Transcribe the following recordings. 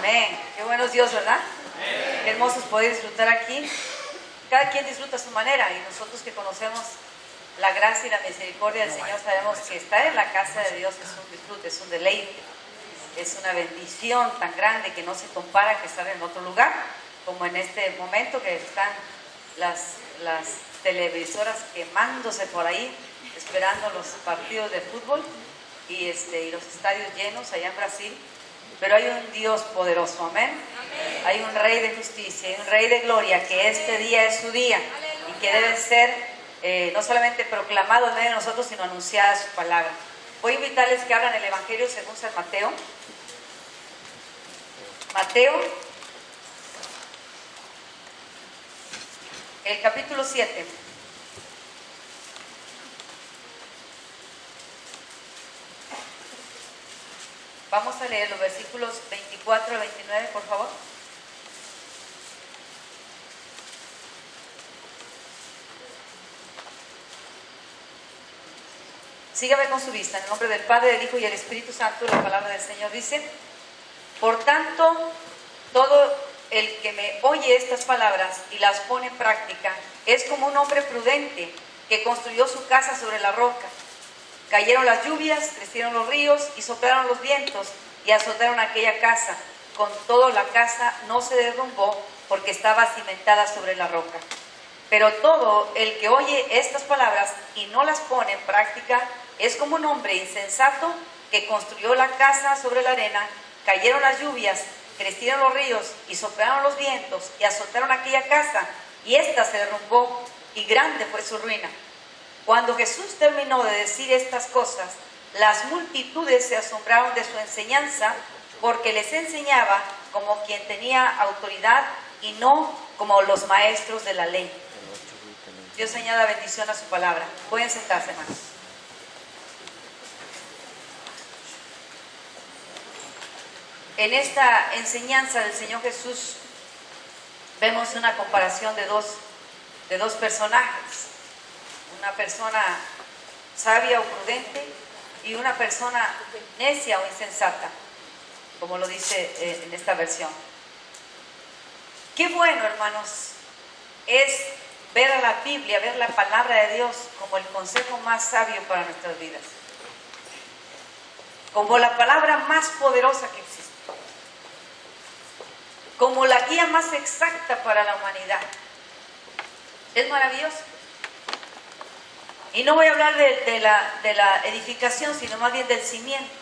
Amén. Qué bueno es Dios, ¿verdad? Amén. Qué hermoso es poder disfrutar aquí. Cada quien disfruta a su manera y nosotros que conocemos la gracia y la misericordia del Señor sabemos que estar en la casa de Dios es un disfrute, es un deleite, es una bendición tan grande que no se compara que estar en otro lugar, como en este momento que están las televisoras quemándose por ahí, esperando los partidos de fútbol y los estadios llenos allá en Brasil. Pero hay un Dios poderoso, amén. Hay un Rey de justicia, hay un Rey de gloria, que este día es su día y que debe ser no solamente proclamado en medio de nosotros, sino anunciada su palabra. Voy a invitarles que abran el Evangelio según San Mateo. Mateo, el capítulo 7. Vamos a leer los versículos 24 a 29, por favor. Sígame con su vista. En el nombre del Padre, del Hijo y del Espíritu Santo, la palabra del Señor dice: por tanto, todo el que me oye estas palabras y las pone en práctica es como un hombre prudente que construyó su casa sobre la roca. Cayeron las lluvias, crecieron los ríos y soplaron los vientos y azotaron aquella casa. Con todo, la casa no se derrumbó porque estaba cimentada sobre la roca. Pero todo el que oye estas palabras y no las pone en práctica es como un hombre insensato que construyó la casa sobre la arena. Cayeron las lluvias, crecieron los ríos y soplaron los vientos y azotaron aquella casa, y ésta se derrumbó y grande fue su ruina. Cuando Jesús terminó de decir estas cosas, las multitudes se asombraron de su enseñanza, porque les enseñaba como quien tenía autoridad y no como los maestros de la ley. Dios añada bendición a su palabra. Pueden sentarse, hermanos. En esta enseñanza del Señor Jesús vemos una comparación de dos personajes. Una persona sabia o prudente y una persona necia o insensata, como lo dice en esta versión. Qué bueno, hermanos, es ver a la Biblia, ver la palabra de Dios como el consejo más sabio para nuestras vidas, como la palabra más poderosa que existe, como la guía más exacta para la humanidad. Es maravilloso. Y no voy a hablar de la edificación, sino más bien del cimiento.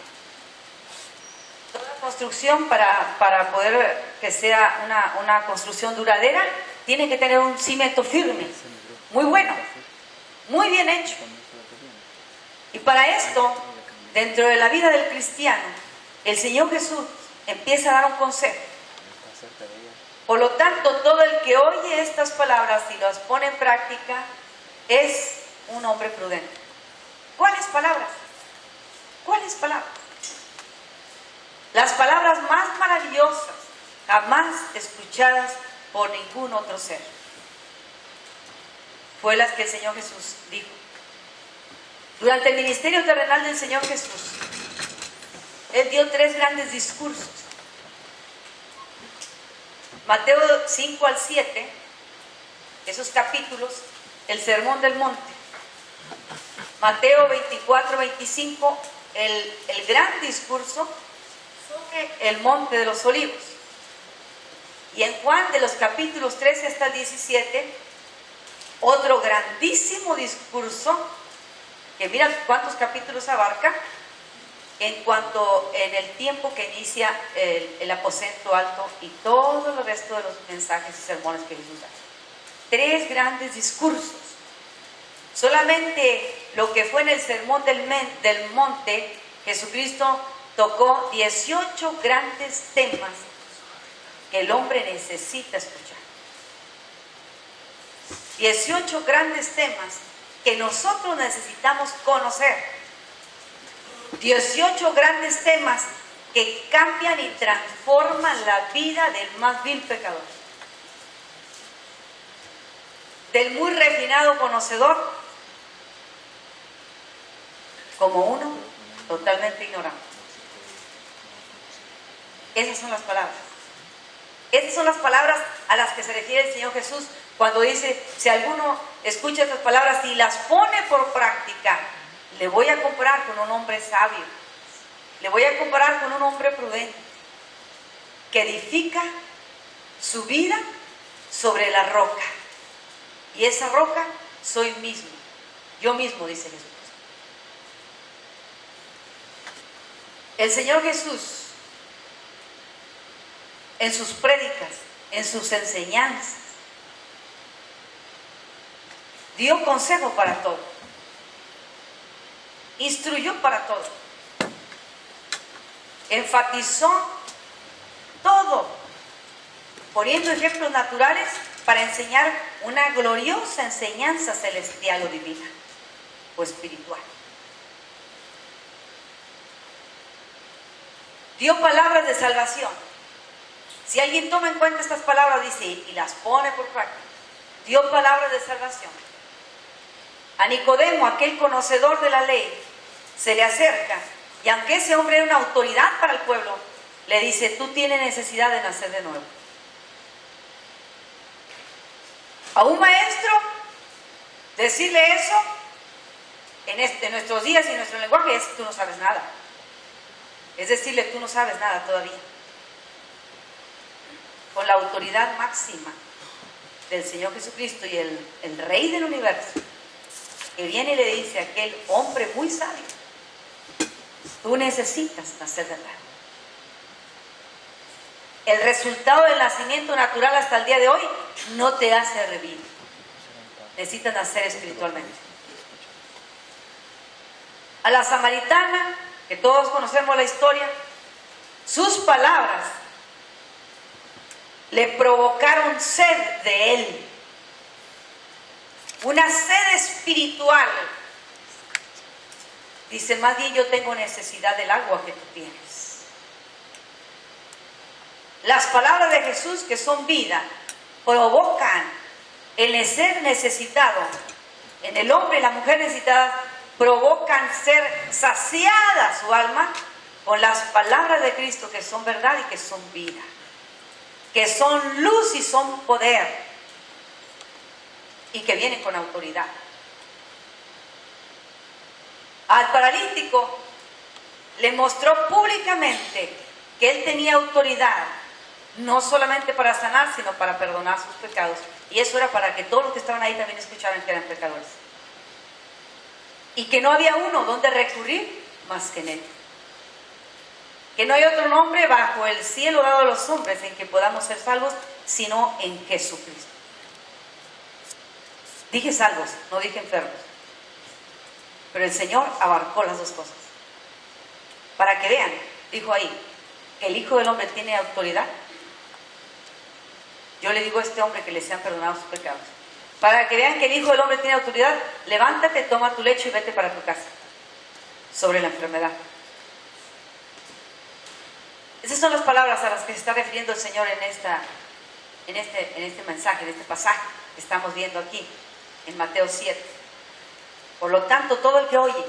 Toda construcción, para poder que sea una construcción duradera, tiene que tener un cimiento firme, muy bueno, muy bien hecho. Y para esto, dentro de la vida del cristiano, el Señor Jesús empieza a dar un consejo. Por lo tanto, todo el que oye estas palabras y las pone en práctica es un hombre prudente. ¿Cuáles palabras? ¿Cuáles palabras? Las palabras más maravillosas jamás escuchadas por ningún otro ser. Fue las que el Señor Jesús dijo. Durante el ministerio terrenal del Señor Jesús, Él dio 3 grandes discursos. Mateo 5 al 7, esos capítulos, el Sermón del Monte. Mateo 24, 25, el gran discurso sobre el Monte de los Olivos. Y en Juan, de los capítulos 13 hasta el 17, otro grandísimo discurso, que mira cuántos capítulos abarca, en cuanto en el tiempo que inicia el aposento alto y todo el resto de los mensajes y sermones que Jesús da. 3 grandes discursos. Solamente lo que fue en el Sermón del Monte, Jesucristo tocó 18 grandes temas que el hombre necesita escuchar. 18 grandes temas que nosotros necesitamos conocer. 18 grandes temas que cambian y transforman la vida del más vil pecador. Del muy refinado conocedor, como uno totalmente ignorante. Esas son las palabras. Esas son las palabras a las que se refiere el Señor Jesús cuando dice, si alguno escucha estas palabras y las pone por práctica, le voy a comparar con un hombre sabio, le voy a comparar con un hombre prudente, que edifica su vida sobre la roca. Y esa roca soy mismo, yo mismo, dice Jesús. El Señor Jesús, en sus prédicas, en sus enseñanzas, dio consejo para todo, instruyó para todo, enfatizó todo, poniendo ejemplos naturales para enseñar una gloriosa enseñanza celestial o divina o espiritual. Dio palabras de salvación. Si alguien toma en cuenta estas palabras, dice, y las pone por práctica, dio palabras de salvación. A Nicodemo, aquel conocedor de la ley, se le acerca, y aunque ese hombre era una autoridad para el pueblo, le dice, tú tienes necesidad de nacer de nuevo. A un maestro, decirle eso, en nuestros días y en nuestro lenguaje, es tú no sabes nada. Es decirle, tú no sabes nada todavía. Con la autoridad máxima del Señor Jesucristo y el Rey del universo, que viene y le dice a aquel hombre muy sabio, tú necesitas nacer de nuevo. El resultado del nacimiento natural hasta el día de hoy no te hace revivir. Necesitas nacer espiritualmente. A la samaritana, que todos conocemos la historia, sus palabras le provocaron sed de él, una sed espiritual. Dice, más bien yo tengo necesidad del agua que tú tienes. Las palabras de Jesús, que son vida, provocan el ser necesitado. En el hombre y la mujer necesitadas, provocan ser saciada su alma con las palabras de Cristo, que son verdad y que son vida, que son luz y son poder, y que vienen con autoridad. Al paralítico le mostró públicamente que él tenía autoridad, no solamente para sanar, sino para perdonar sus pecados. Y eso era para que todos los que estaban ahí también escucharan que eran pecadores. Y que no había uno donde recurrir más que en él. Que no hay otro nombre bajo el cielo dado a los hombres en que podamos ser salvos, sino en Jesucristo. Dije salvos, no dije enfermos. Pero el Señor abarcó las dos cosas. Para que vean, dijo ahí, que el Hijo del Hombre tiene autoridad. Yo le digo a este hombre que le sean perdonados sus pecados. Para que vean que el Hijo del Hombre tiene autoridad, levántate, toma tu lecho y vete para tu casa. Sobre la enfermedad. Esas son las palabras a las que se está refiriendo el Señor en este mensaje, en este pasaje que estamos viendo aquí, en Mateo 7. Por lo tanto, todo el que oye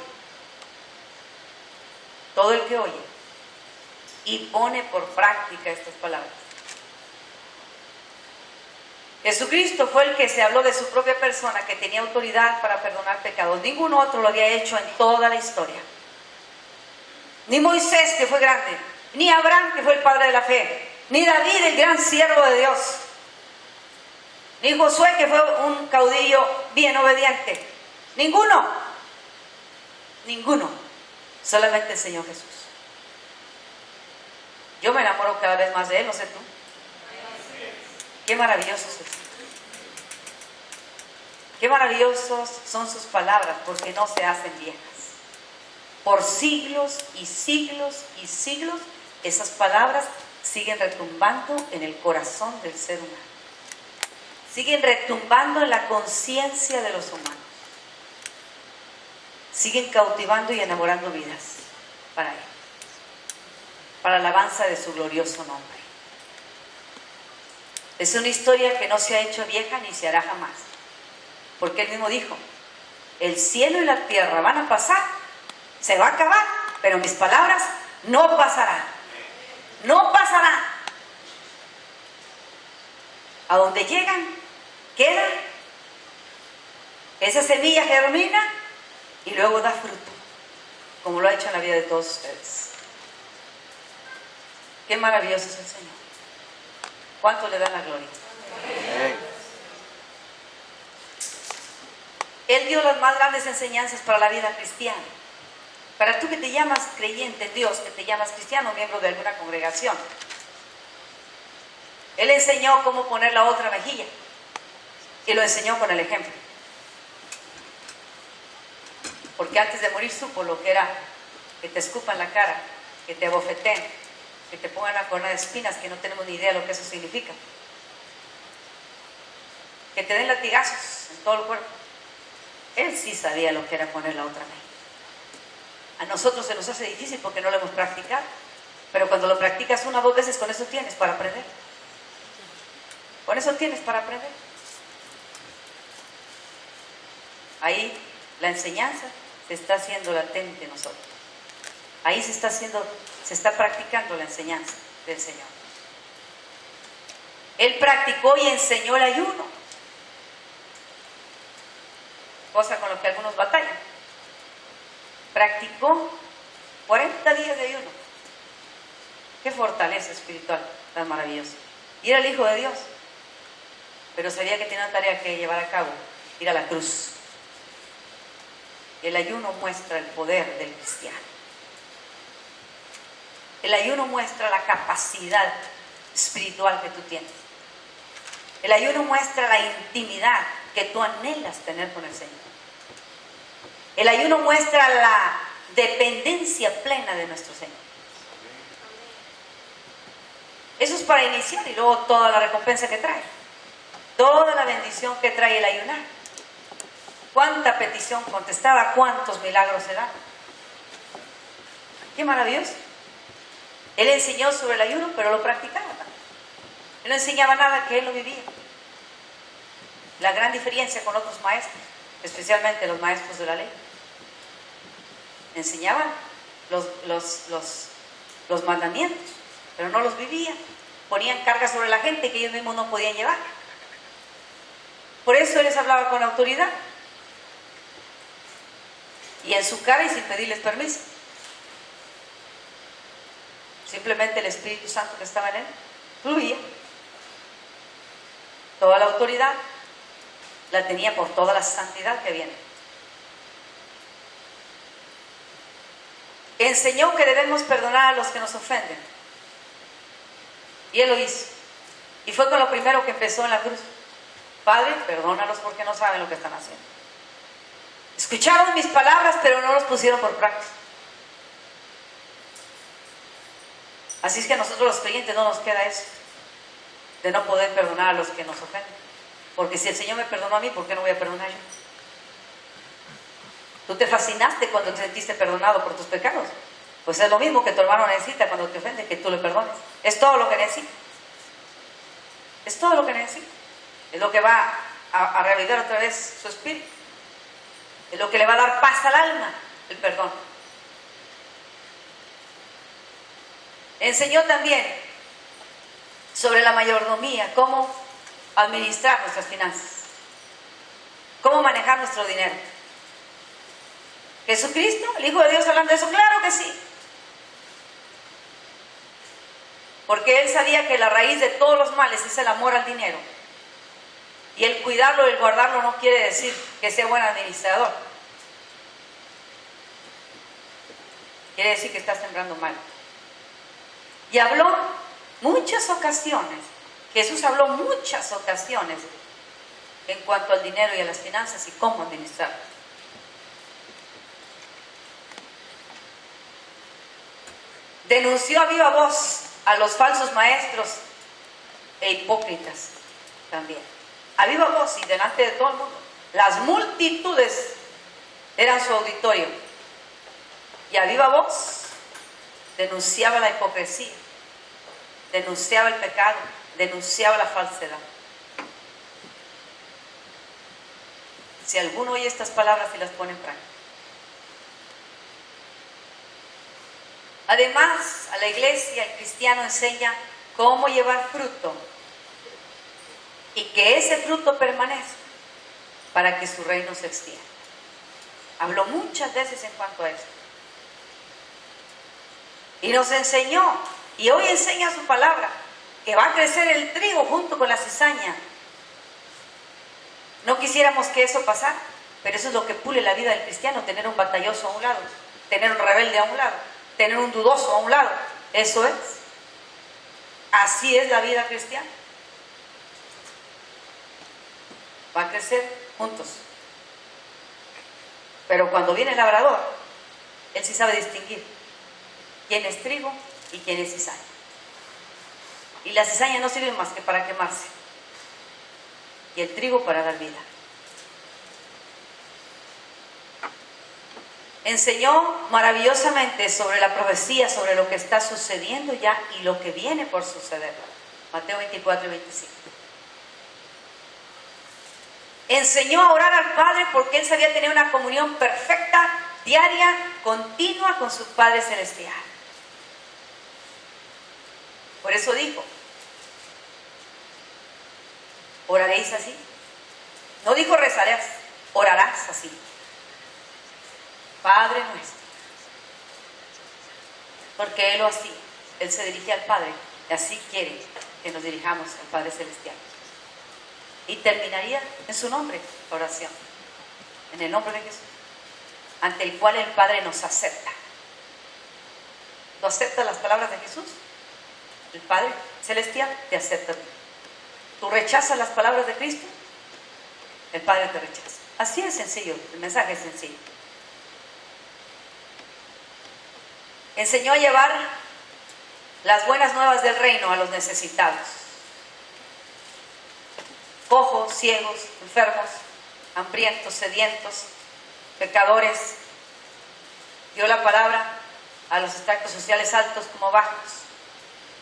y pone por práctica estas palabras. Jesucristo fue el que se habló de su propia persona, que tenía autoridad para perdonar pecados. Ningún otro lo había hecho en toda la historia. Ni Moisés, que fue grande, ni Abraham, que fue el padre de la fe, ni David, el gran siervo de Dios, ni Josué, que fue un caudillo bien obediente. Ninguno, solamente el Señor Jesús. Yo me enamoro cada vez más de Él, no sé tú. Qué maravilloso es Jesús. Qué maravillosos son sus palabras, porque no se hacen viejas. Por siglos y siglos y siglos, esas palabras siguen retumbando en el corazón del ser humano. Siguen retumbando en la conciencia de los humanos. Siguen cautivando y enamorando vidas para Él, para la alabanza de su glorioso nombre. Es una historia que no se ha hecho vieja ni se hará jamás, porque Él mismo dijo, el cielo y la tierra van a pasar, se va a acabar, pero mis palabras no pasarán. No pasarán. A donde llegan, quedan, esa semilla germina y luego da fruto, como lo ha hecho en la vida de todos ustedes. Qué maravilloso es el Señor. ¿Cuánto le dan la gloria? Él dio las más grandes enseñanzas para la vida cristiana. Para tú que te llamas creyente en Dios, que te llamas cristiano, miembro de alguna congregación, Él enseñó cómo poner la otra mejilla y lo enseñó con el ejemplo. Porque antes de morir supo lo que era que te escupan la cara, que te abofeteen, que te pongan una corona de espinas, que no tenemos ni idea de lo que eso significa, que te den latigazos en todo el cuerpo. Él sí sabía lo que era poner la otra mejilla. A nosotros se nos hace difícil porque no lo hemos practicado, pero cuando lo practicas una o dos veces, con eso tienes para aprender. Con eso tienes para aprender. Ahí la enseñanza se está haciendo latente en nosotros. Ahí se está practicando la enseñanza del Señor. Él practicó y enseñó el ayuno, cosa con lo que algunos batallan. Practicó 40 días de ayuno. Qué fortaleza espiritual tan maravillosa. Y era el Hijo de Dios, pero sabía que tenía una tarea que llevar a cabo: ir a la cruz. El ayuno muestra el poder del cristiano. El ayuno muestra la capacidad espiritual que tú tienes. El ayuno muestra la intimidad que tú anhelas tener con el Señor. El ayuno muestra la dependencia plena de nuestro Señor. Eso es para iniciar, y luego toda la recompensa que trae, toda la bendición que trae el ayunar. Cuánta petición contestada, cuántos milagros se dan. Qué maravilloso. Él enseñó sobre el ayuno, pero lo practicaba también. Él no enseñaba nada que él no vivía. La gran diferencia con otros maestros, especialmente los maestros de la ley, enseñaban los mandamientos, pero no los vivían. Ponían cargas sobre la gente que ellos mismos no podían llevar. Por eso él les hablaba con autoridad, y en su cara y sin pedirles permiso. Simplemente el Espíritu Santo que estaba en él fluía. Toda la autoridad la tenía por toda la santidad que viene. Enseñó que debemos perdonar a los que nos ofenden, y él lo hizo, y fue con lo primero que empezó en la cruz. Padre, perdónalos porque no saben lo que están haciendo. Escucharon mis palabras, pero no los pusieron por práctica. Así es que a nosotros los creyentes no nos queda eso, de no poder perdonar a los que nos ofenden. Porque si el Señor me perdonó a mí, ¿por qué no voy a perdonar yo? Tú te fascinaste cuando te sentiste perdonado por tus pecados. Pues es lo mismo que tu hermano necesita cuando te ofende, que tú le perdones. Es todo lo que necesita. Es todo lo que necesita. Es lo que va a reavivar otra vez su espíritu. Es lo que le va a dar paz al alma, el perdón. Enseñó también sobre la mayordomía, cómo administrar nuestras finanzas, cómo manejar nuestro dinero. ¿Jesucristo, el Hijo de Dios, hablando de eso? Claro que sí. Porque él sabía que la raíz de todos los males es el amor al dinero. Y el cuidarlo y el guardarlo no quiere decir que sea buen administrador. Quiere decir que estás sembrando mal. Y habló muchas ocasiones, Jesús habló muchas ocasiones en cuanto al dinero y a las finanzas y cómo administrar. Denunció a viva voz a los falsos maestros e hipócritas también. A viva voz y delante de todo el mundo. Las multitudes eran su auditorio. Y a viva voz denunciaba la hipocresía, denunciaba el pecado, denunciaba la falsedad. Si alguno oye estas palabras y las pone en práctica. Además, a la iglesia, el cristiano enseña cómo llevar fruto y que ese fruto permanezca para que su reino se extienda. Habló muchas veces en cuanto a eso. Y nos enseñó, y hoy enseña su palabra, que va a crecer el trigo junto con la cizaña. No quisiéramos que eso pasara, pero eso es lo que pule la vida del cristiano, tener un batalloso a un lado, tener un rebelde a un lado, tener un dudoso a un lado. Eso es. Así es la vida cristiana. Va a crecer juntos. Pero cuando viene el labrador, él sí sabe distinguir quién es trigo y quién es cizaña. Y la cizaña no sirve más que para quemarse, y el trigo para dar vida. Enseñó maravillosamente sobre la profecía, sobre lo que está sucediendo ya y lo que viene por suceder. Mateo 24 y 25. Enseñó a orar al Padre porque él sabía tener una comunión perfecta, diaria, continua con su Padre Celestial. Por eso dijo, ¿oraréis así? No dijo rezarás, orarás así. Padre nuestro. Porque Él lo hacía. Él se dirige al Padre y así quiere que nos dirijamos al Padre Celestial. Y terminaría en su nombre la oración. En el nombre de Jesús. Ante el cual el Padre nos acepta. ¿Tú aceptas las palabras de Jesús? El Padre Celestial te acepta a ti. ¿Tú rechazas las palabras de Cristo? El Padre te rechaza. Así es sencillo, el mensaje es sencillo. Enseñó a llevar las buenas nuevas del reino a los necesitados. Cojos, ciegos, enfermos, hambrientos, sedientos, pecadores. Dio la palabra a los estratos sociales altos como bajos,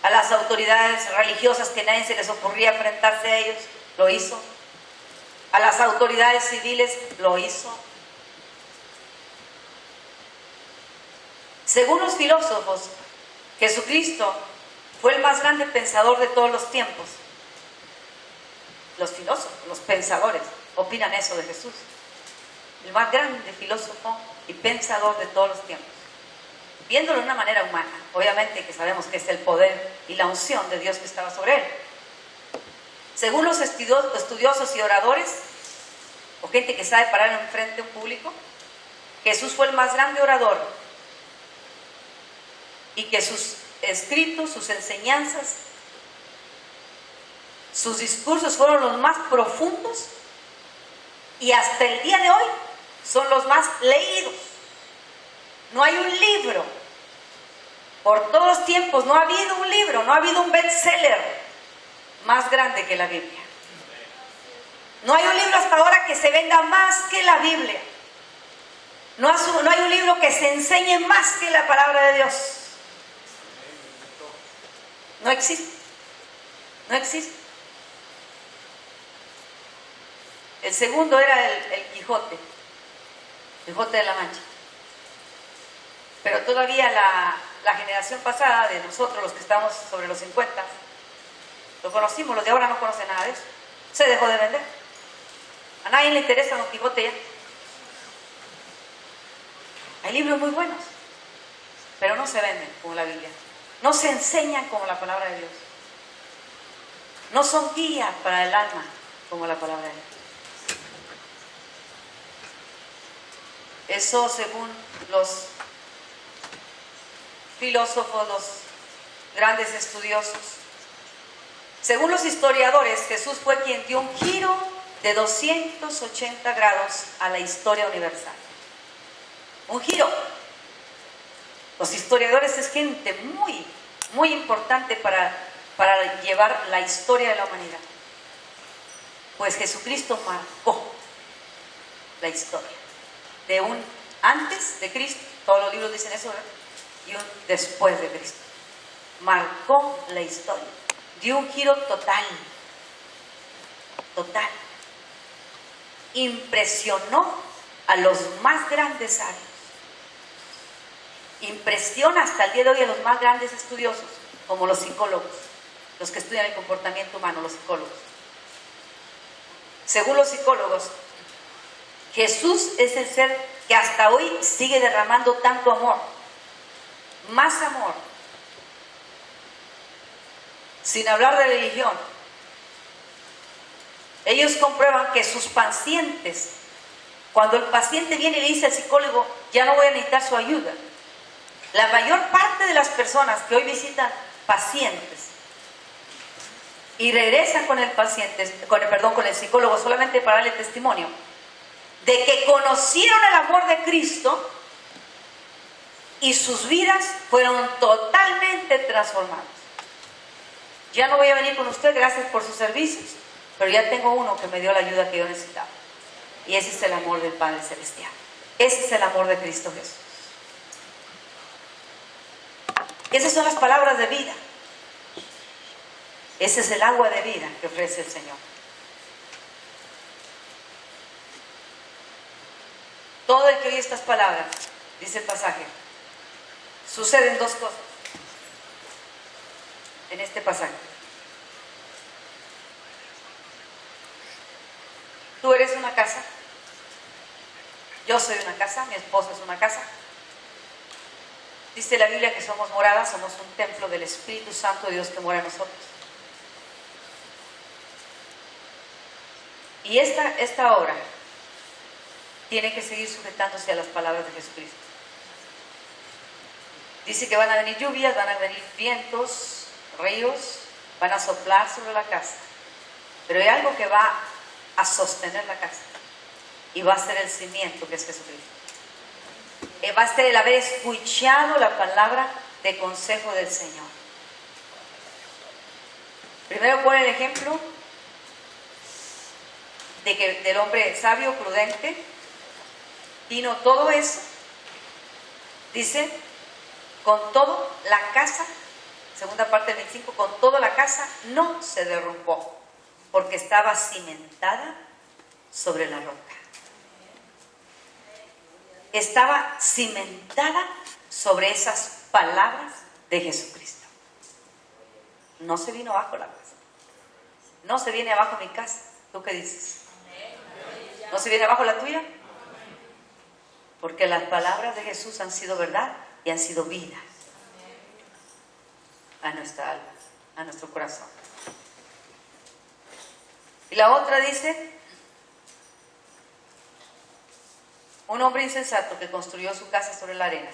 a las autoridades religiosas que nadie se les ocurría enfrentarse a ellos, lo hizo. A las autoridades civiles, lo hizo. Según los filósofos, Jesucristo fue el más grande pensador de todos los tiempos. Los filósofos, los pensadores, opinan eso de Jesús. El más grande filósofo y pensador de todos los tiempos. Viéndolo de una manera humana, obviamente que sabemos que es el poder y la unción de Dios que estaba sobre él. Según los estudiosos y oradores, o gente que sabe parar en frente a un público, Jesús fue el más grande orador y que sus escritos, sus enseñanzas, sus discursos fueron los más profundos y hasta el día de hoy son los más leídos. No hay un libro, por todos los tiempos no ha habido un libro, no ha habido un bestseller más grande que la Biblia. No hay un libro hasta ahora que se venda más que la Biblia. No hay un libro que se enseñe más que la palabra de Dios. No existe. No existe. El segundo era el Quijote de la Mancha. Pero todavía la generación pasada de nosotros, los que estamos sobre los 50, lo conocimos, los de ahora no conocen nada de eso. Se dejó de vender. A nadie le interesa Don Quijote ya. Hay libros muy buenos, pero no se venden como la Biblia. No se enseñan como la palabra de Dios. No son guía para el alma como la palabra de Dios. Eso según los filósofos, los grandes estudiosos. Según los historiadores, Jesús fue quien dio un giro de 280 grados a la historia universal. Un giro. Los historiadores es gente muy, muy importante para llevar la historia de la humanidad. Pues Jesucristo marcó la historia. De un antes de Cristo, todos los libros dicen eso, ¿verdad? Y un después de Cristo. Marcó la historia. Dio un giro total. Total. Impresionó a los más grandes sabios. Impresiona hasta el día de hoy a los más grandes estudiosos, como los psicólogos, los que estudian el comportamiento humano, los psicólogos. Según los psicólogos, Jesús es el ser que hasta hoy sigue derramando tanto amor, más amor, sin hablar de religión. Ellos comprueban que sus pacientes, cuando el paciente viene y le dice al psicólogo, ya no voy a necesitar su ayuda, la mayor parte de las personas que hoy visitan pacientes y regresan con el paciente, con el psicólogo solamente para darle testimonio de que conocieron el amor de Cristo y sus vidas fueron totalmente transformadas. Ya no voy a venir con usted, gracias por sus servicios, pero ya tengo uno que me dio la ayuda que yo necesitaba. Y ese es el amor del Padre Celestial. Ese es el amor de Cristo Jesús. Esas son las palabras de vida. Ese es el agua de vida que ofrece el Señor. Todo el que oye estas palabras, dice el pasaje, suceden dos cosas en este pasaje. Tú eres una casa, yo soy una casa, mi esposa es una casa. Dice la Biblia que somos moradas, somos un templo del Espíritu Santo de Dios que mora en nosotros. Y esta obra tiene que seguir sujetándose a las palabras de Jesucristo. Dice que van a venir lluvias, van a venir vientos, ríos, van a soplar sobre la casa. Pero hay algo que va a sostener la casa y va a ser el cimiento, que es Jesucristo. Va a ser el haber escuchado la palabra de consejo del Señor. Primero pone el ejemplo de que del hombre sabio, prudente, vino todo eso. Dice, con todo la casa, segunda parte del 25, con toda la casa no se derrumbó, porque estaba cimentada sobre la roca. Estaba cimentada sobre esas palabras de Jesucristo. No se vino abajo la casa. No se viene abajo mi casa. ¿Tú qué dices? ¿No se viene abajo la tuya? Porque las palabras de Jesús han sido verdad y han sido vida a nuestra alma, a nuestro corazón. Y la otra dice, un hombre insensato que construyó su casa sobre la arena.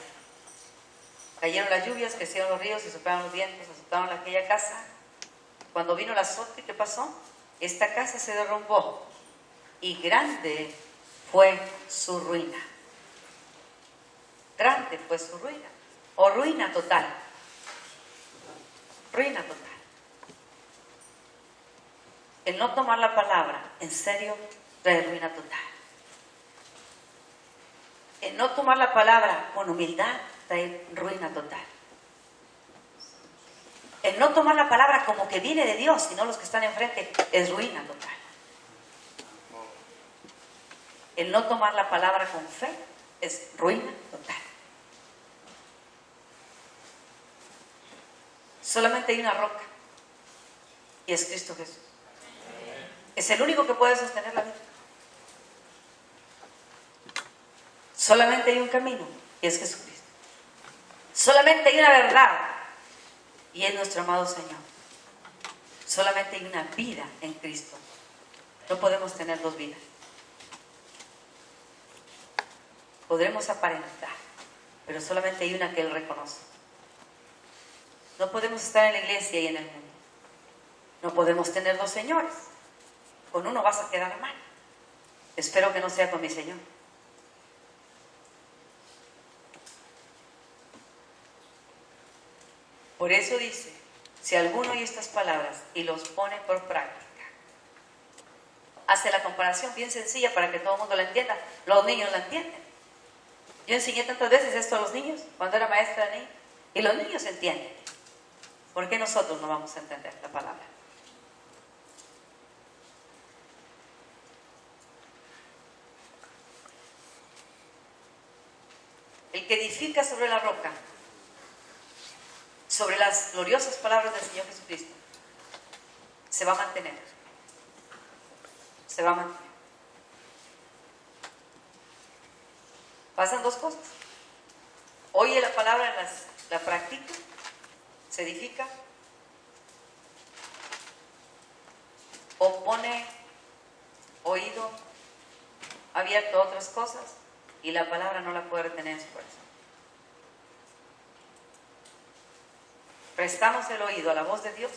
Cayeron las lluvias, crecieron los ríos, se soplaron los vientos, azotaron aquella casa. Cuando vino el azote, ¿qué pasó? Esta casa se derrumbó y grande fue su ruina. Grande fue su ruina, o ruina total. Ruina total. El no tomar la palabra en serio trae ruina total. El no tomar la palabra con humildad trae ruina total. El no tomar la palabra como que viene de Dios, sino los que están enfrente, es ruina total. El no tomar la palabra con fe es ruina total. Solamente hay una roca y es Cristo Jesús. Es el único que puede sostener la vida. Solamente hay un camino y es Jesucristo. Solamente hay una verdad y es nuestro amado Señor. Solamente hay una vida en Cristo. No podemos tener dos vidas. Podremos aparentar, pero solamente hay una que Él reconoce. No podemos estar en la iglesia y en el mundo. No podemos tener dos señores. Con uno vas a quedar mal. Espero que no sea con mi Señor. Por eso dice, si alguno oye estas palabras y los pone por práctica. Hace la comparación bien sencilla para que todo el mundo la entienda. Los niños la entienden. Yo enseñé tantas veces esto a los niños cuando era maestra de niños. Y los niños entienden. ¿Por qué nosotros no vamos a entender la palabra? El que edifica sobre la roca, sobre las gloriosas palabras del Señor Jesucristo, se va a mantener. se va a mantener. Pasan dos cosas. Oye la palabra, la practica, se edifica, o pone oído abierto a otras cosas y la palabra no la puede retener en su corazón. ¿Prestamos el oído a la voz de Dios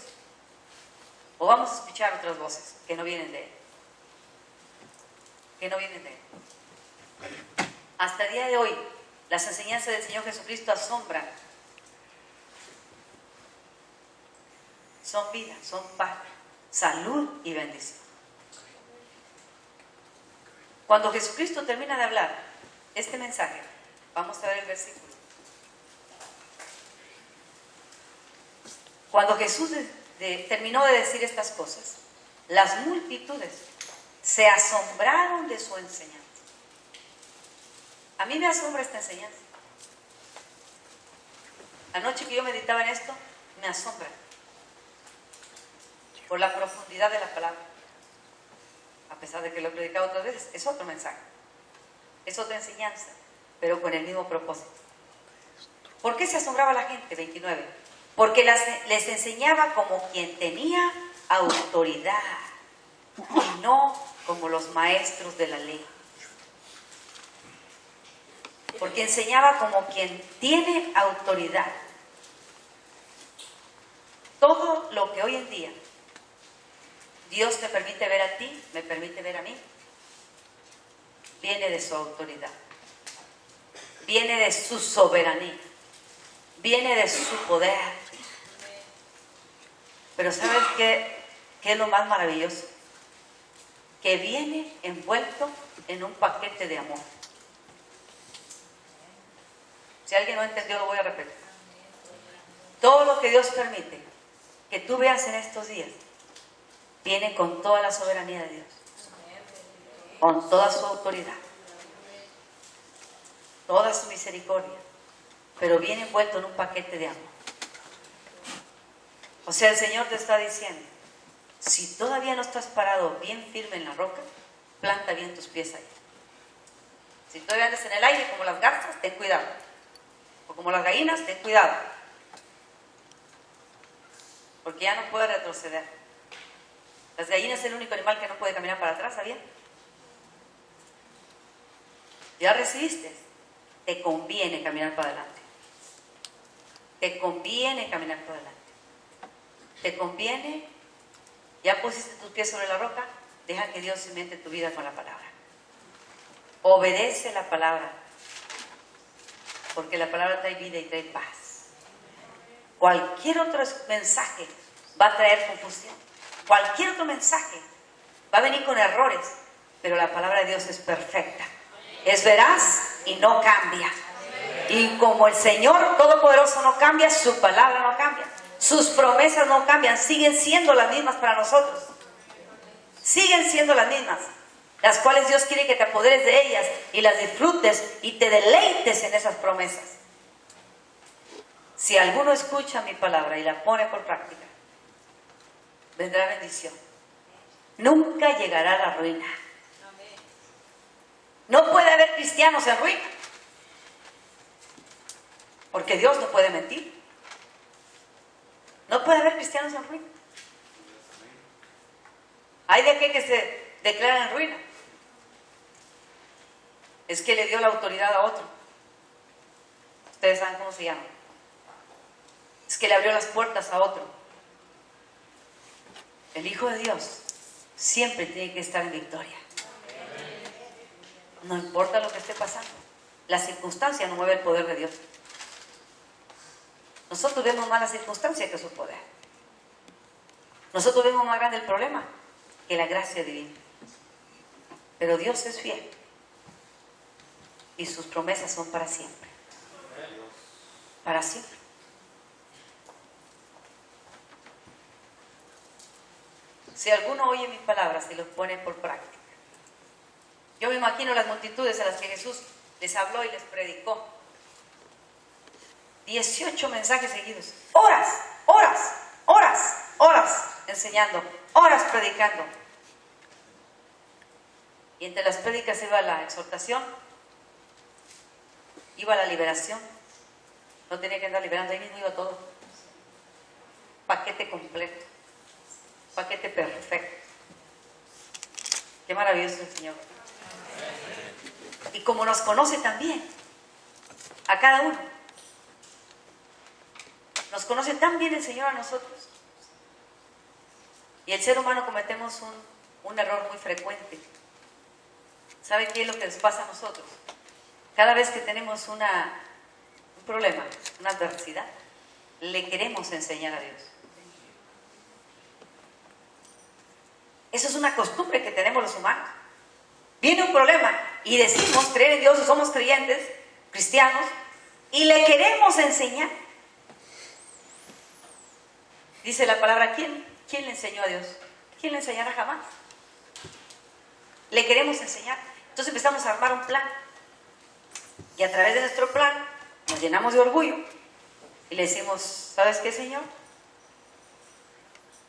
o vamos a escuchar otras voces que no vienen de Él? Que no vienen de Él. Hasta el día de hoy, las enseñanzas del Señor Jesucristo asombran. Son vida, son paz, salud y bendición. Cuando Jesucristo termina de hablar este mensaje, vamos a ver el versículo. Cuando Jesús terminó de decir estas cosas, las multitudes se asombraron de su enseñanza. A mí me asombra esta enseñanza. Anoche que yo meditaba en esto, me asombra por la profundidad de la palabra. A pesar de que lo he predicado otras veces, es otro mensaje, es otra enseñanza, pero con el mismo propósito. ¿Por qué se asombraba la gente? 29. Porque les enseñaba como quien tenía autoridad y no como los maestros de la ley. Porque enseñaba como quien tiene autoridad. Todo lo que hoy en día Dios te permite ver a ti, me permite ver a mí, viene de su autoridad, viene de su soberanía, viene de su poder. Pero ¿sabes qué es lo más maravilloso? Que viene envuelto en un paquete de amor. Si alguien no entendió, lo voy a repetir. Todo lo que Dios permite que tú veas en estos días viene con toda la soberanía de Dios, con toda su autoridad, toda su misericordia, pero viene envuelto en un paquete de amor. O sea, el Señor te está diciendo, si todavía no estás parado bien firme en la roca, planta bien tus pies ahí. Si todavía andas en el aire como las garzas, ten cuidado. O como las gallinas, ten cuidado. Porque ya no puedes retroceder. Las gallinas es el único animal que no puede caminar para atrás, ¿sabían? Ya recibiste, te conviene caminar para adelante. Te conviene caminar para adelante. Te conviene, ya pusiste tus pies sobre la roca, deja que Dios cimente tu vida con la palabra. Obedece la palabra, porque la palabra trae vida y trae paz. Cualquier otro mensaje va a traer confusión. Cualquier otro mensaje va a venir con errores, pero la palabra de Dios es perfecta. Es veraz y no cambia. Y como el Señor Todopoderoso no cambia, su palabra no cambia. Sus promesas no cambian, siguen siendo las mismas para nosotros. Siguen siendo las mismas, las cuales Dios quiere que te apoderes de ellas y las disfrutes y te deleites en esas promesas. Si alguno escucha mi palabra y la pone por práctica, vendrá bendición. Nunca llegará a la ruina. No puede haber cristianos en ruina, porque Dios no puede mentir. No puede haber cristianos en ruina. Hay de aquel que se declara en ruina. Es que le dio la autoridad a otro. Ustedes saben cómo se llama. Es que le abrió las puertas a otro. El Hijo de Dios siempre tiene que estar en victoria. No importa lo que esté pasando. La circunstancia no mueve el poder de Dios. Nosotros vemos más la circunstancia que su poder. Nosotros vemos más grande el problema que la gracia divina. Pero Dios es fiel. Y sus promesas son para siempre. Para siempre. Si alguno oye mis palabras y los pone por práctica. Yo me imagino las multitudes a las que Jesús les habló y les predicó. 18 mensajes seguidos. Horas, horas, horas, horas enseñando. Horas predicando. Y entre las prédicas iba la exhortación, iba la liberación. No tenía que andar liberando, ahí mismo iba todo. Paquete completo, paquete perfecto. Qué maravilloso es el Señor. Y como nos conoce también, a cada uno, nos conoce tan bien el Señor a nosotros. Y el ser humano cometemos un error muy frecuente. ¿Sabe qué es lo que nos pasa a nosotros? Cada vez que tenemos un problema, una adversidad, le queremos enseñar a Dios. Eso es una costumbre que tenemos los humanos. Viene un problema y decimos creer en Dios o somos creyentes, cristianos, y le queremos enseñar. Dice la palabra, ¿quién le enseñó a Dios? ¿Quién le enseñará jamás? Le queremos enseñar. Entonces empezamos a armar un plan. Y a través de nuestro plan nos llenamos de orgullo y le decimos, ¿sabes qué, Señor?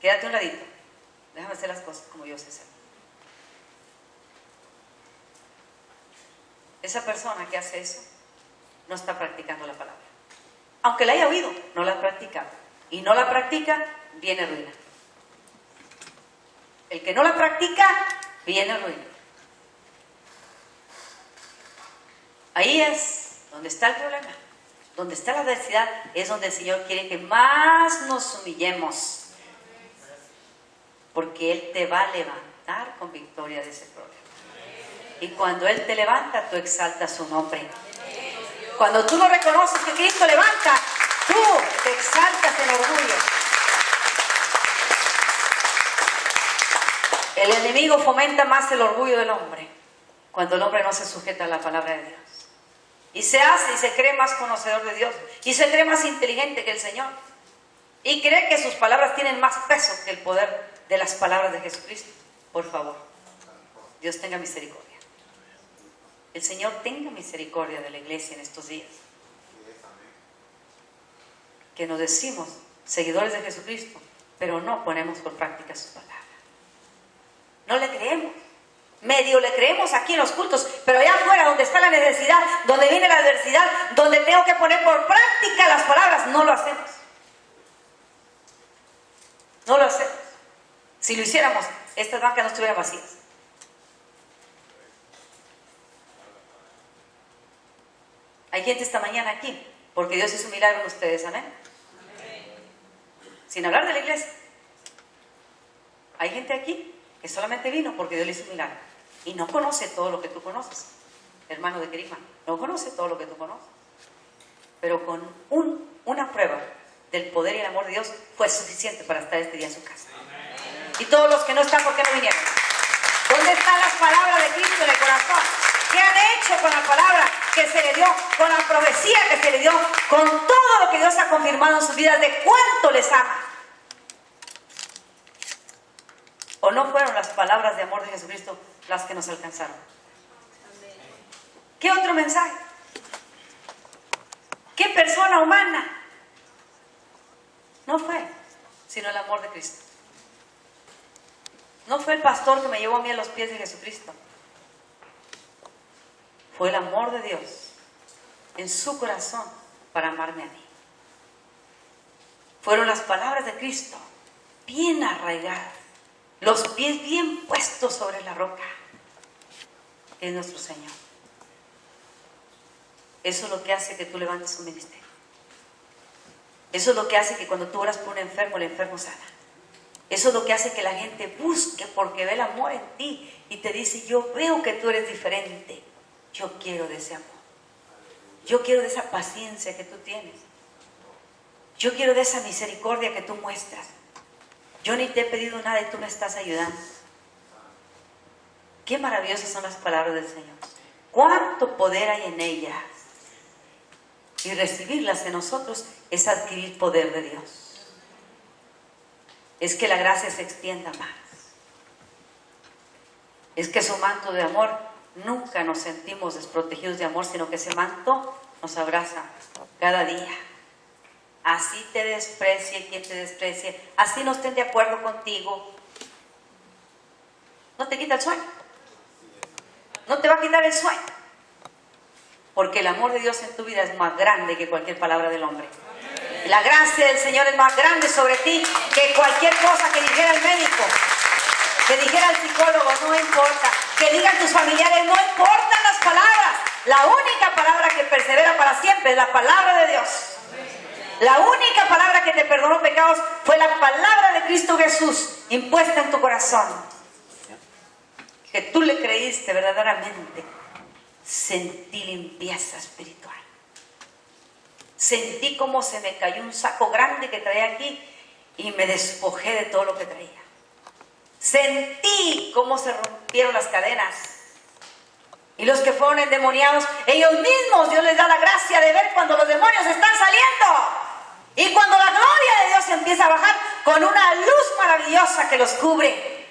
Quédate un ladito. Déjame hacer las cosas como yo sé hacer. Esa persona que hace eso no está practicando la palabra. Aunque la haya oído, no la practica. Y no la practica, viene ruina. El que no la practica, viene ruina. Ahí es donde está el problema. Donde está la adversidad es donde el Señor quiere que más nos humillemos. Porque Él te va a levantar con victoria de ese problema. Y cuando Él te levanta, tú exaltas su nombre. Cuando tú lo reconoces que Cristo levanta, tú te exaltas en orgullo. El enemigo fomenta más el orgullo del hombre cuando el hombre no se sujeta a la palabra de Dios. Y se hace y se cree más conocedor de Dios. Y se cree más inteligente que el Señor. Y cree que sus palabras tienen más peso que el poder de las palabras de Jesucristo. Por favor, Dios tenga misericordia. El Señor tenga misericordia de la iglesia en estos días. Que nos decimos seguidores de Jesucristo, pero no ponemos por práctica sus palabras. No le creemos. Medio le creemos aquí en los cultos, pero allá afuera donde está la necesidad, donde viene la adversidad, donde tengo que poner por práctica las palabras, no lo hacemos. No lo hacemos. Si lo hiciéramos, estas bancas no estuvieran vacías. Hay gente esta mañana aquí, porque Dios hizo un milagro en ustedes, amén. Sin hablar de la iglesia. Hay gente aquí que solamente vino porque Dios le hizo un milagro. Y no conoce todo lo que tú conoces, hermano de Querigma. No conoce todo lo que tú conoces. Pero con una prueba del poder y el amor de Dios fue suficiente para estar este día en su casa. Y todos los que no están, ¿por qué no vinieron? ¿Dónde están las palabras de Cristo en el corazón? ¿Qué han hecho con la palabra que se le dio? Con la profecía que se le dio, con todo lo que Dios ha confirmado en sus vidas, de cuánto les ama. ¿O no fueron las palabras de amor de Jesucristo las que nos alcanzaron? ¿Qué otro mensaje? ¿Qué persona humana? No fue, sino el amor de Cristo. No fue el pastor que me llevó a mí a los pies de Jesucristo. Fue el amor de Dios en su corazón para amarme a mí. Fueron las palabras de Cristo bien arraigadas, los pies bien puestos sobre la roca, que es nuestro Señor. Eso es lo que hace que tú levantes un ministerio. Eso es lo que hace que cuando tú oras por un enfermo, el enfermo sana. Eso es lo que hace que la gente busque porque ve el amor en ti y te dice, yo veo que tú eres diferente. Yo quiero de ese amor. Yo quiero de esa paciencia que tú tienes. Yo quiero de esa misericordia que tú muestras. Yo ni te he pedido nada y tú me estás ayudando. Qué maravillosas son las palabras del Señor. Cuánto poder hay en ellas. Y recibirlas en nosotros es adquirir poder de Dios. Es que la gracia se extienda más. Es que su manto de amor, nunca nos sentimos desprotegidos de amor, sino que ese manto nos abraza cada día. Así te desprecie quien te desprecie, así no estén de acuerdo contigo, no te quita el sueño. no te va a quitar el sueño. Porque el amor de Dios en tu vida es más grande que cualquier palabra del hombre. La gracia del Señor es más grande sobre ti que cualquier cosa que dijera el médico, que dijera el psicólogo, no importa. Que digan tus familiares, no importan las palabras. La única palabra que persevera para siempre es la palabra de Dios. La única palabra que te perdonó pecados fue la palabra de Cristo Jesús, impuesta en tu corazón. Que tú le creíste verdaderamente. Sentí limpieza espiritual. Sentí como se me cayó un saco grande que traía aquí y me despojé de todo lo que traía. Sentí cómo se rompieron las cadenas. Y los que fueron endemoniados, ellos mismos, Dios les da la gracia de ver cuando los demonios están saliendo. Y cuando la gloria de Dios empieza a bajar con una luz maravillosa que los cubre.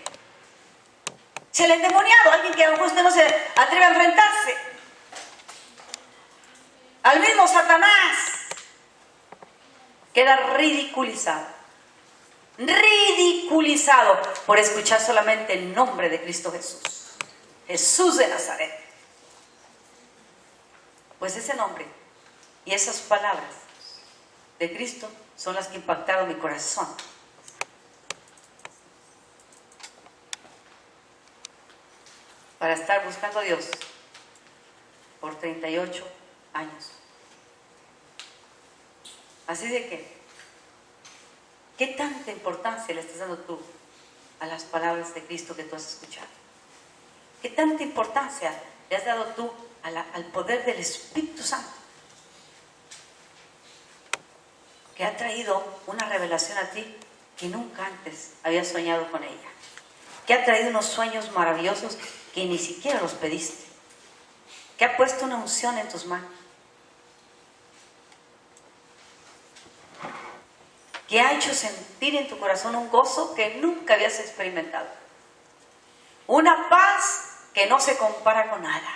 Si el endemoniado, alguien que a lo mejor usted no se atreve a enfrentarse, al mismo Satanás, queda ridiculizado. Ridiculizado por escuchar solamente el nombre de Cristo Jesús. Jesús de Nazaret. Pues ese nombre y esas palabras de Cristo son las que impactaron mi corazón. Para estar buscando a Dios por 38 años. Así de que, ¿qué tanta importancia le estás dando tú a las palabras de Cristo que tú has escuchado? ¿Qué tanta importancia le has dado tú al poder del Espíritu Santo? Que ha traído una revelación a ti que nunca antes habías soñado con ella. Que ha traído unos sueños maravillosos que ni siquiera los pediste. Que ha puesto una unción en tus manos. Que ha hecho sentir en tu corazón un gozo que nunca habías experimentado. Una paz que no se compara con nada.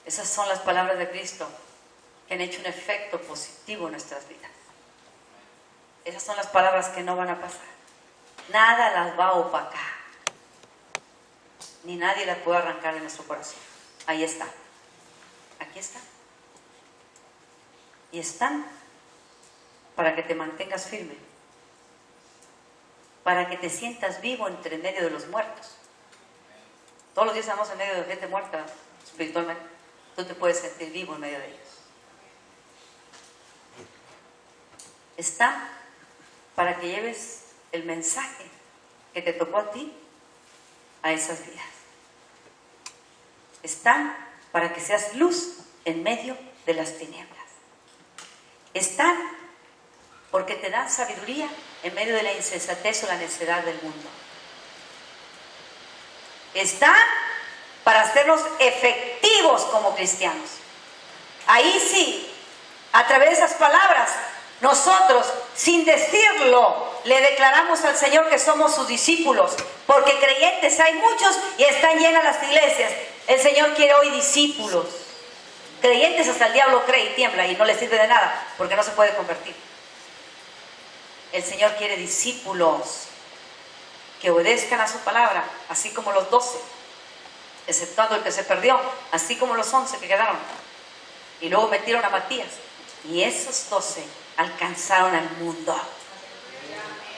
Esas son las palabras de Cristo que han hecho un efecto positivo en nuestras vidas. Esas son las palabras que no van a pasar. Nada las va a opacar. Ni nadie las puede arrancar de nuestro corazón. Ahí está. Aquí está. Y están para que te mantengas firme. Para que te sientas vivo entre medio de los muertos. Todos los días estamos en medio de gente muerta espiritualmente. Tú te puedes sentir vivo en medio de ellos. Está para que lleves el mensaje que te tocó a ti a esas vidas. Están para que seas luz en medio de las tinieblas. Están porque te dan sabiduría en medio de la insensatez o la necedad del mundo. Están para hacernos efectivos como cristianos. Ahí sí, a través de esas palabras, nosotros, sin decirlo, le declaramos al Señor que somos sus discípulos, porque creyentes hay muchos y están llenas las iglesias. El Señor quiere hoy discípulos. Creyentes hasta el diablo cree y tiembla y no le sirve de nada, porque no se puede convertir. El Señor quiere discípulos que obedezcan a su palabra, así como los 12, exceptuando el que se perdió, así como los 11 que quedaron. Y luego metieron a Matías. Y esos 12 alcanzaron al mundo.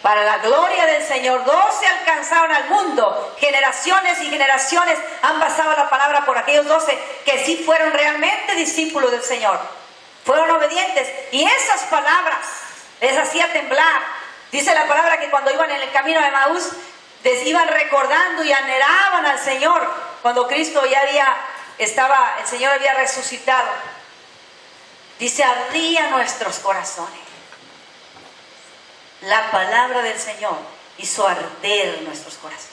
Para la gloria del Señor, 12 alcanzaron al mundo. Generaciones y generaciones han pasado la palabra por aquellos 12 que sí fueron realmente discípulos del Señor. Fueron obedientes. Y esas palabras les hacía temblar. Dice la palabra que cuando iban en el camino de Emaús, les iban recordando y anhelaban al Señor. Cuando Cristo ya el Señor había resucitado. Dice, ardía nuestros corazones. La palabra del Señor hizo arder nuestros corazones.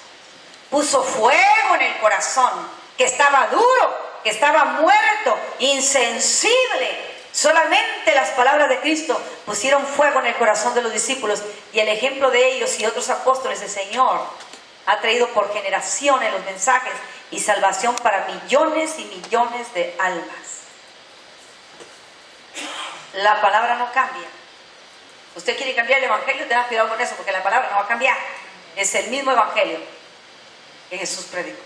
Puso fuego en el corazón, que estaba duro, que estaba muerto, insensible. Solamente las palabras de Cristo pusieron fuego en el corazón de los discípulos. Y el ejemplo de ellos y otros apóstoles, el Señor ha traído por generaciones los mensajes y salvación para millones y millones de almas. La palabra no cambia. Usted quiere cambiar el evangelio, tenga cuidado con eso, porque la palabra no va a cambiar. Es el mismo evangelio. que Jesús predicó.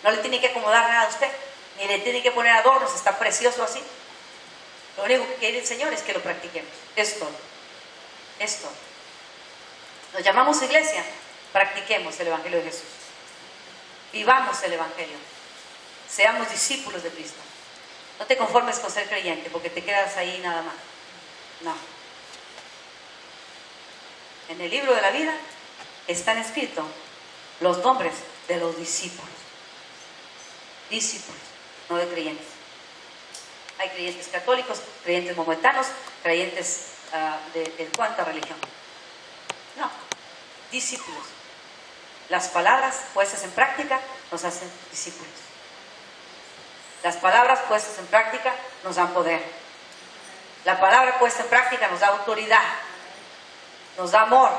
No le tiene que acomodar nada a usted, ni le tiene que poner adornos, está precioso así. Lo único que quiere el Señor es que lo practiquemos. Es todo. Es todo. Nos llamamos iglesia, practiquemos el Evangelio de Jesús. Vivamos el Evangelio. Seamos discípulos de Cristo. No te conformes con ser creyente porque te quedas ahí nada más. No. En el libro de la vida están escritos los nombres de los discípulos. Discípulos, no de creyentes. Hay creyentes católicos, creyentes maometanos, creyentes de cuánta religión. No, discípulos. Las palabras puestas en práctica nos hacen discípulos. Las palabras puestas en práctica nos dan poder. La palabra puesta en práctica nos da autoridad, nos da amor.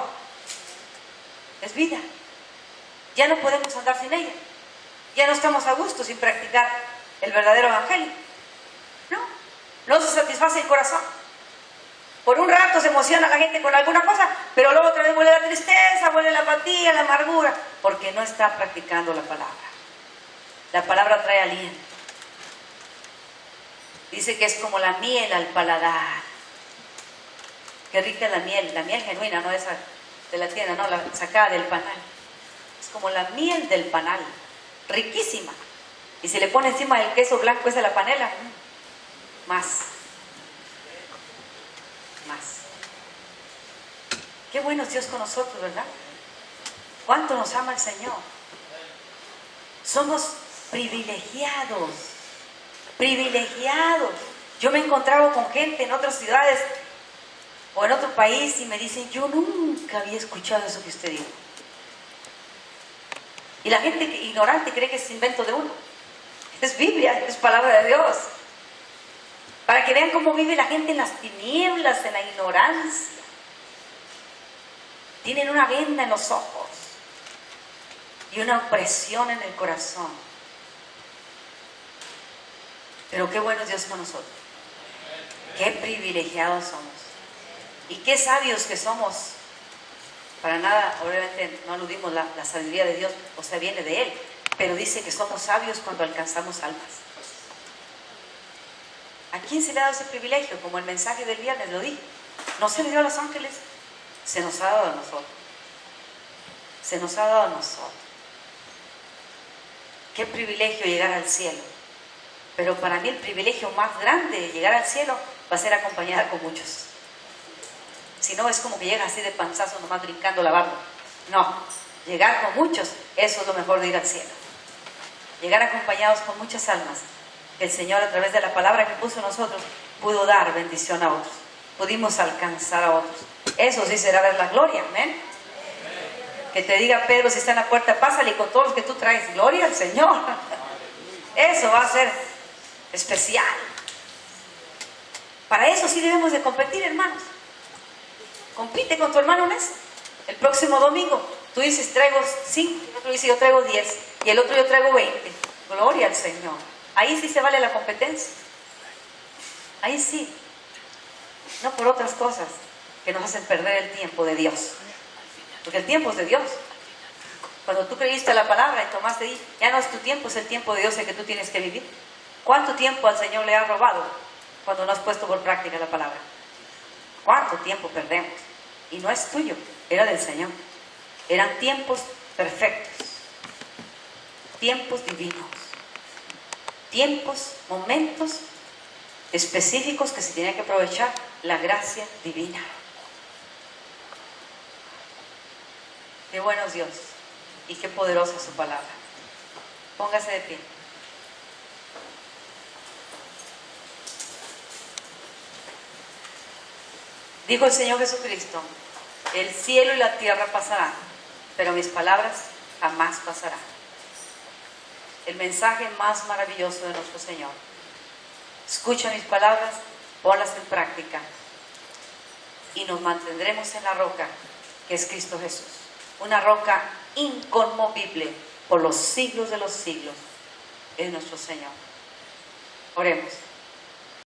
Es vida. Ya no podemos andar sin ella. Ya no estamos a gusto sin practicar el verdadero evangelio. No se satisface el corazón. Por un rato se emociona la gente con alguna cosa, pero luego otra vez vuelve la tristeza, vuelve la apatía, la amargura, porque no está practicando la palabra. La palabra trae aliento. Dice que es como la miel al paladar. Qué rica es la miel genuina, no esa de la tienda, no, la sacada del panal. Es como la miel del panal, riquísima. Y si le pone encima del queso blanco esa la panela, más. Qué bueno es Dios con nosotros, ¿verdad? Cuánto nos ama el Señor. Somos privilegiados. Privilegiados. Yo me he encontrado con gente en otras ciudades o en otro país y me dicen, yo nunca había escuchado eso que usted dijo. Y la gente ignorante cree que es invento de uno. Es Biblia, es palabra de Dios. Para que vean cómo vive la gente en las tinieblas, en la ignorancia. Tienen una venda en los ojos y una opresión en el corazón. Pero qué bueno es Dios con nosotros. Qué privilegiados somos. Y qué sabios que somos. Para nada, obviamente no aludimos la sabiduría de Dios, o sea, viene de Él. Pero dice que somos sabios cuando alcanzamos almas. ¿A quién se le ha dado ese privilegio? Como el mensaje del viernes lo dije. No se le dio a los ángeles. Se nos ha dado a nosotros. Se nos ha dado a nosotros. Qué privilegio llegar al cielo. Pero para mí el privilegio más grande de llegar al cielo va a ser acompañada con muchos. Si no, es como que llega así de panzazo nomás brincando la barba. No, llegar con muchos, eso es lo mejor de ir al cielo. Llegar acompañados con muchas almas. El Señor, a través de la palabra que puso en nosotros, pudo dar bendición a otros. Pudimos alcanzar a otros. Eso sí será ver la gloria, amén. Que te diga Pedro si está en la puerta, pásale con todos los que tú traes. Gloria al Señor. Eso va a ser especial. Para eso sí debemos de competir, hermanos. Compite con tu hermano en eso. El próximo domingo, tú dices traigo 5, el otro dice yo traigo 10 y el otro yo traigo 20. Gloria al Señor. Ahí sí se vale la competencia. Ahí sí. No por otras cosas que nos hacen perder el tiempo de Dios. Porque el tiempo es de Dios. Cuando tú creíste la palabra y tomaste ahí, ya no es tu tiempo, es el tiempo de Dios el que tú tienes que vivir. ¿Cuánto tiempo al Señor le has robado cuando no has puesto por práctica la palabra? ¿Cuánto tiempo perdemos? Y no es tuyo, era del Señor. Eran tiempos perfectos. Tiempos divinos. Tiempos, momentos específicos que se tenía que aprovechar la gracia divina. Qué bueno es Dios y qué poderosa es su palabra. Póngase de pie. Dijo el Señor Jesucristo, el cielo y la tierra pasarán, pero mis palabras jamás pasarán. El mensaje más maravilloso de nuestro Señor. Escucha mis palabras, ponlas en práctica y nos mantendremos en la roca que es Cristo Jesús. Una roca inconmovible por los siglos de los siglos es nuestro Señor. Oremos.